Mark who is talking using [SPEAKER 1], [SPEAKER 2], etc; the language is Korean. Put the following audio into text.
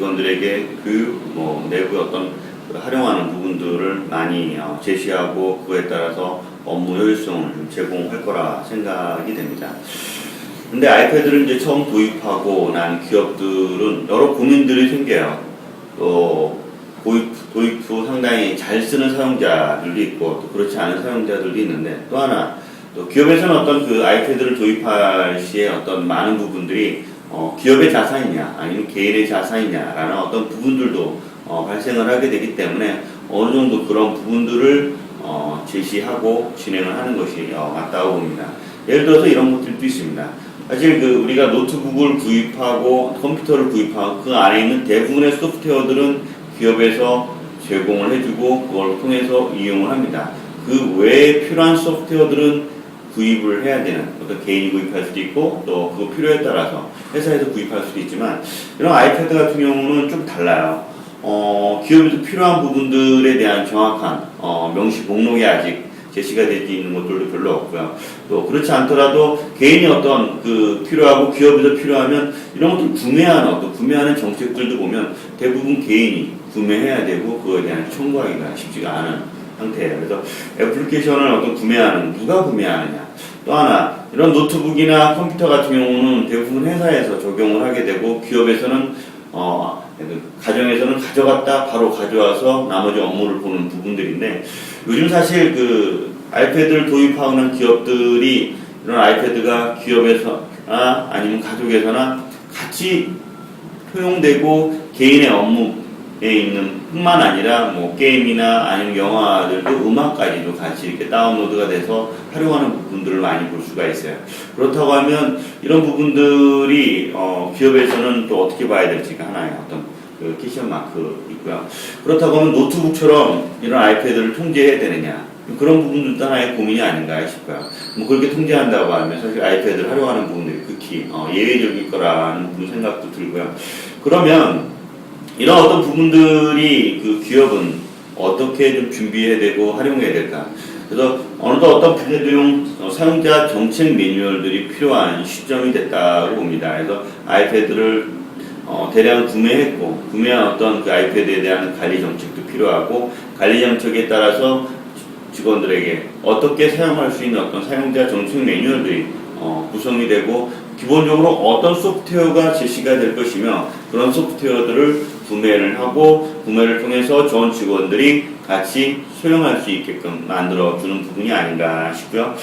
[SPEAKER 1] 직원들에게 내부의 어떤 활용하는 부분들을 많이 제시하고 그에 따라서 업무 효율성을 좀 제공할 거라 생각이 됩니다. 근데 아이패드를 이제 처음 도입하고 난 기업들은 여러 고민들이 생겨요. 또 도입 후 상당히 잘 쓰는 사용자들도 있고 또 그렇지 않은 사용자들도 있는데, 또 하나 또 기업에서는 어떤 그 아이패드를 도입할 시에 어떤 많은 부분들이 기업의 자산이냐 아니면 개인의 자산이냐라는 어떤 부분들도 발생을 하게 되기 때문에 어느 정도 그런 부분들을 제시하고 진행을 하는 것이 맞다고 봅니다. 예를 들어서 이런 것들도 있습니다. 사실 우리가 노트북을 구입하고 컴퓨터를 구입하고 그 안에 있는 대부분의 소프트웨어들은 기업에서 제공을 해주고 그걸 통해서 이용을 합니다. 그 외에 필요한 소프트웨어들은 구입을 해야 되는, 어떤 개인이 구입할 수도 있고 또 그 필요에 따라서 회사에서 구입할 수도 있지만, 이런 아이패드 같은 경우는 좀 달라요. 기업에서 필요한 부분들에 대한 정확한 명시 목록이 아직 제시가 되지 있는 것들도 별로 없고요. 또 그렇지 않더라도 개인이 어떤 필요하고 기업에서 필요하면 이런 것들 구매하는 정책들도 보면 대부분 개인이 구매해야 되고 그거에 대한 청구하기가 쉽지가 않은 상태예요. 그래서 애플리케이션을 누가 구매하느냐. 또 하나, 이런 노트북이나 컴퓨터 같은 경우는 대부분 회사에서 적용을 하게 되고 기업에서는 가정에서는 가져갔다 바로 가져와서 나머지 업무를 보는 부분들인데, 요즘 사실 아이패드를 도입하는 기업들이 이런 아이패드가 기업에서나 아니면 가족에서나 같이 효용되고 개인의 업무에 있는 뿐만 아니라 게임이나 아니면 영화들도 음악까지도 같이 이렇게 다운로드가 돼서 활용하는 부분들을 많이 볼 수가 있어요. 그렇다고 하면 이런 부분들이 기업에서는 또 어떻게 봐야 될지가 하나의 어떤 캐션 마크 있고요. 그렇다고 하면 노트북처럼 이런 아이패드를 통제해야 되느냐, 그런 부분들도 하나의 고민이 아닌가 싶어요. 그렇게 통제한다고 하면 사실 아이패드를 활용하는 부분들이 극히 예외적일 거라는 생각도 들고요. 그러면 이런 어떤 부분들이 기업은 어떻게 좀 준비해야 되고 활용해야 될까? 그래서 어느덧 어떤 부대용 사용자 정책 매뉴얼들이 필요한 시점이 됐다고 봅니다. 그래서 아이패드를 대량 구매한 어떤 그 아이패드에 대한 관리 정책도 필요하고, 관리 정책에 따라서 직원들에게 어떻게 사용할 수 있는 어떤 사용자 정책 매뉴얼들이 구성이 되고, 기본적으로 어떤 소프트웨어가 제시가 될 것이며 그런 소프트웨어들을 구매를 하고 구매를 통해서 좋은 직원들이 같이 소용할 수 있게끔 만들어주는 부분이 아닌가 싶고요.